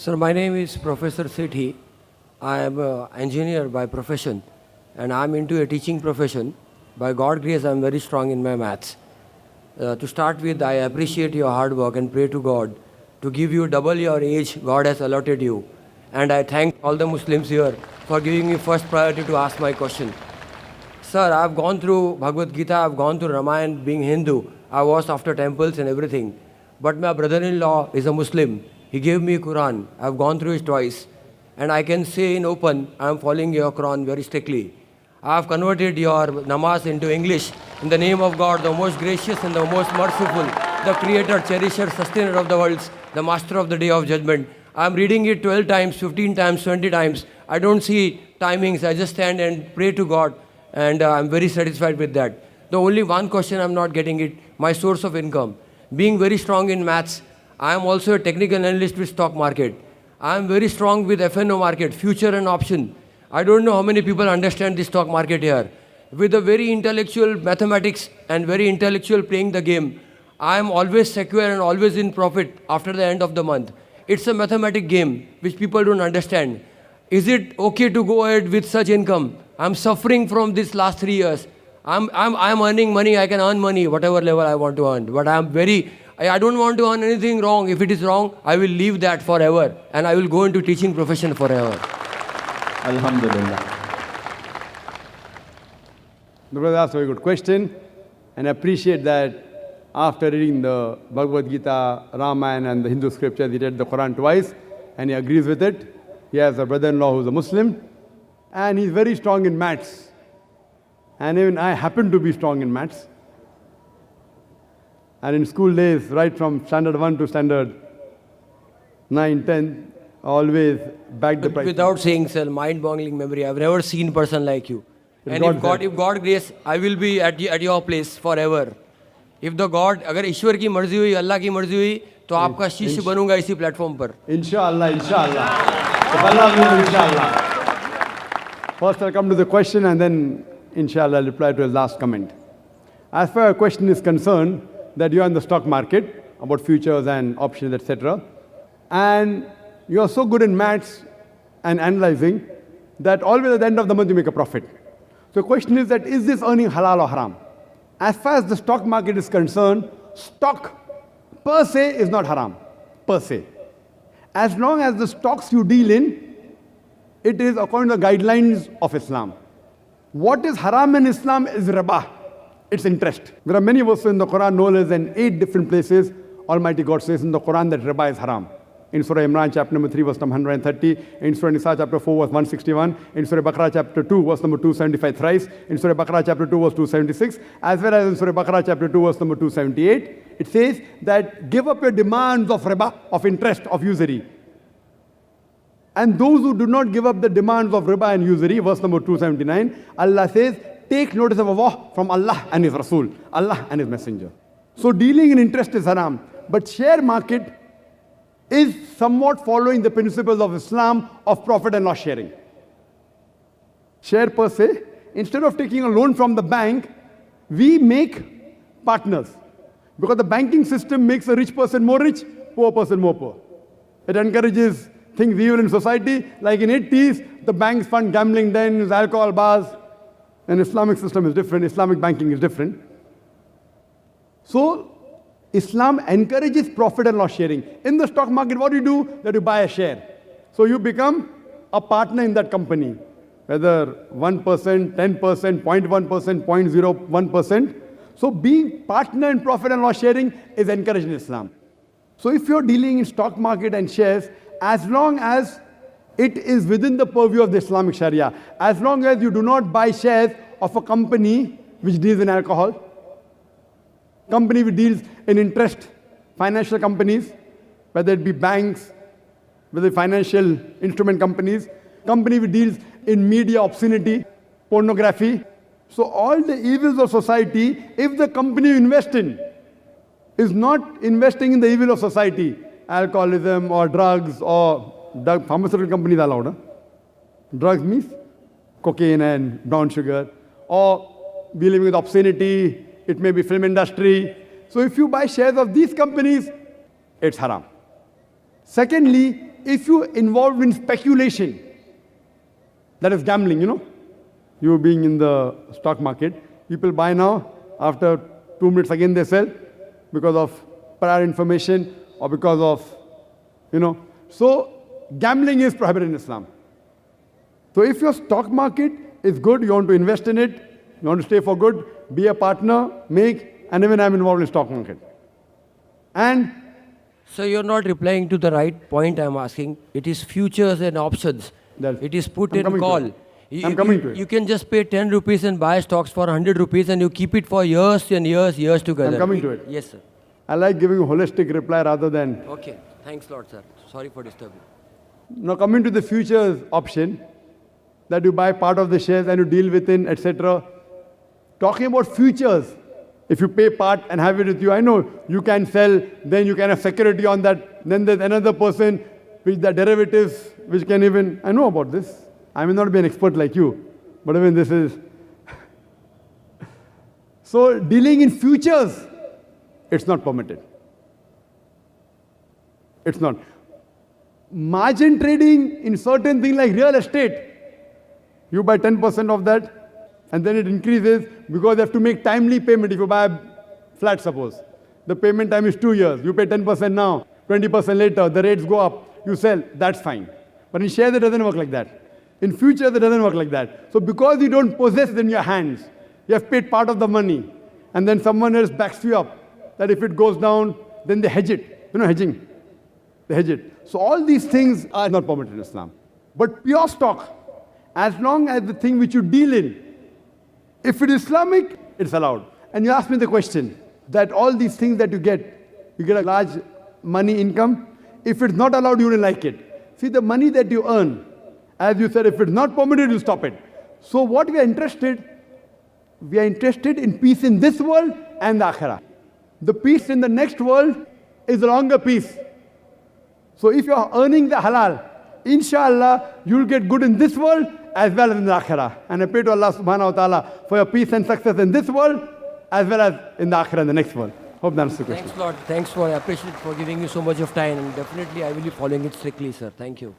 Sir, my name is Professor Sethi. I am an engineer by profession and I am into a teaching profession. By God's grace, I am very strong in my maths. To start with, I appreciate your hard work and pray to God to give you double your age God has allotted you. And I thank all the Muslims here for giving me first priority to ask my question. Sir, I have gone through Bhagavad Gita, I have gone through Ramayana being Hindu. I was after temples and everything. But my brother-in-law is a Muslim. He gave me Quran. I have gone through it twice. And I can say in open, I am following your Quran very strictly. I have converted your namaz into English in the name of God, the most gracious and the most merciful, the creator, cherisher, sustainer of the worlds, the master of the day of judgment. I am reading it 12 times, 15 times, 20 times. I don't see timings. I just stand and pray to God. And I am very satisfied with that. The only one question I am not getting it, my source of income. Being very strong in maths, I am also a technical analyst with stock market. I am very strong with FNO market, future and option. I don't know how many people understand the stock market here. With a very intellectual mathematics and very intellectual playing the game, I am always secure and always in profit after the end of the month. It's a mathematic game which people don't understand. Is it okay to go ahead with such income? I'm suffering from this last 3 years. I'm earning money, I can earn money, whatever level I want to earn. But I don't want to earn anything wrong. If it is wrong, I will leave that forever. And I will go into teaching profession forever. Alhamdulillah. The brother asked a very good question. And I appreciate that after reading the Bhagavad Gita, Ramayana and the Hindu scriptures, he read the Quran twice. And he agrees with it. He has a brother-in-law who's a Muslim. And he's very strong in maths. And even I happen to be strong in maths. And in school days, right from standard 1 to standard 9, 10, always back the price. Without saying, sir, mind-boggling memory. I've never seen a person like you. And if God grace, I will be at your place forever. If the God, अगर ईश्वर की मर्जी हुई, अल्लाह की मर्जी हुई, तो आपका शिष्य बनूंगा इसी प्लेटफॉर्म पर. Inshallah, inshallah. If Allah will, inshallah. First I'll come to the question and then inshallah I'll reply to his last comment. As far as your question is concerned, that you are in the stock market, about futures and options, etc. And you are so good in maths and analyzing that always at the end of the month you make a profit. So the question is that, is this earning halal or haram? As far as the stock market is concerned, stock per se is not haram, per se. As long as the stocks you deal in, it is according to the guidelines of Islam. What is haram in Islam is riba. It's interest. There are many verses in the Quran, no less than 8 different places. Almighty God says in the Quran that riba is haram. In Surah Imran, chapter number 3, verse number 130. In Surah Nisa, chapter 4, verse 161. In Surah Baqarah, chapter 2, verse number 275 thrice. In Surah Baqarah, chapter 2, verse 276. As well as in Surah Baqarah, chapter 2, verse number 278. It says that give up your demands of riba, of interest, of usury. And those who do not give up the demands of riba and usury, verse number 279, Allah says, take notice of Allah from Allah and His Rasul, Allah and His Messenger. So dealing in interest is haram. But share market is somewhat following the principles of Islam of profit and loss sharing. Share per se, instead of taking a loan from the bank, we make partners. Because the banking system makes a rich person more rich, poor person more poor. It encourages things evil in society, like in 80s, the banks fund gambling dens, alcohol bars. And Islamic system is different, Islamic banking is different. So, Islam encourages profit and loss sharing. In the stock market, what do? That you buy a share. So you become a partner in that company. Whether 1%, 10%, 0.1%, 0.01%. So being partner in profit and loss sharing is encouraged in Islam. So if you're dealing in stock market and shares, as long as it is within the purview of the Islamic Sharia, as long as you do not buy shares of a company which deals in alcohol, company which deals in interest, financial companies, whether it be banks, whether financial instrument companies, company which deals in media obscenity, pornography. So all the evils of society, if the company you invest in is not investing in the evil of society, alcoholism or drugs or pharmaceutical companies allowed. Huh? Drugs means cocaine and brown sugar, or dealing with obscenity, it may be film industry. So if you buy shares of these companies, it's haram. Secondly, if you involved in speculation, that is gambling, you being in the stock market, people buy now, after 2 minutes again they sell because of prior information or because of, So gambling is prohibited in Islam. So if your stock market is good, you want to invest in it, you want to stay for good, be a partner, and even I'm involved in stock market. And So you're not replying to the right point I'm asking. It is futures and options. It is put I'm and coming to call. it. I'm coming to it. You can just pay 10 rupees and buy stocks for 100 rupees and you keep it for years and years together. I'm coming to it. Yes, sir. I like giving a holistic reply rather than... Okay. Thanks a lot, sir. Sorry for disturbing. Now coming to the futures option, that you buy part of the shares and you deal within, etc. Talking about futures, if you pay part and have it with you, I know you can sell, then you can have security on that, then there's another person with the derivatives, which can even, I know about this. I may not be an expert like you, but even this is. So dealing in futures, it's not permitted. It's not. Margin trading in certain things like real estate, you buy 10% of that, and then it increases because you have to make timely payment. If you buy a flat, suppose, the payment time is 2 years. You pay 10% now, 20% later, the rates go up, you sell, that's fine. But in shares, it doesn't work like that. In futures, it doesn't work like that. So because you don't possess it in your hands, you have paid part of the money, and then someone else backs you up, that if it goes down, then they hedge it. Hedging. They hedge it. So all these things are not permitted in Islam. But pure stock, as long as the thing which you deal in, if it is Islamic, it's allowed. And you ask me the question, that all these things that you get a large money income, if it's not allowed, you wouldn't like it. See, the money that you earn, as you said, if it's not permitted, you stop it. So what we are interested in peace in this world and the akhirah. The peace in the next world is a longer peace. So if you are earning the halal, inshallah, you will get good in this world as well as in the akhirah. And I pray to Allah subhanahu wa ta'ala for your peace and success in this world as well as in the akhirah and the next world. Hope that answers the question. Thanks a lot. Thanks for, I appreciate for giving me so much of time, and definitely I will be following it strictly, sir. Thank you.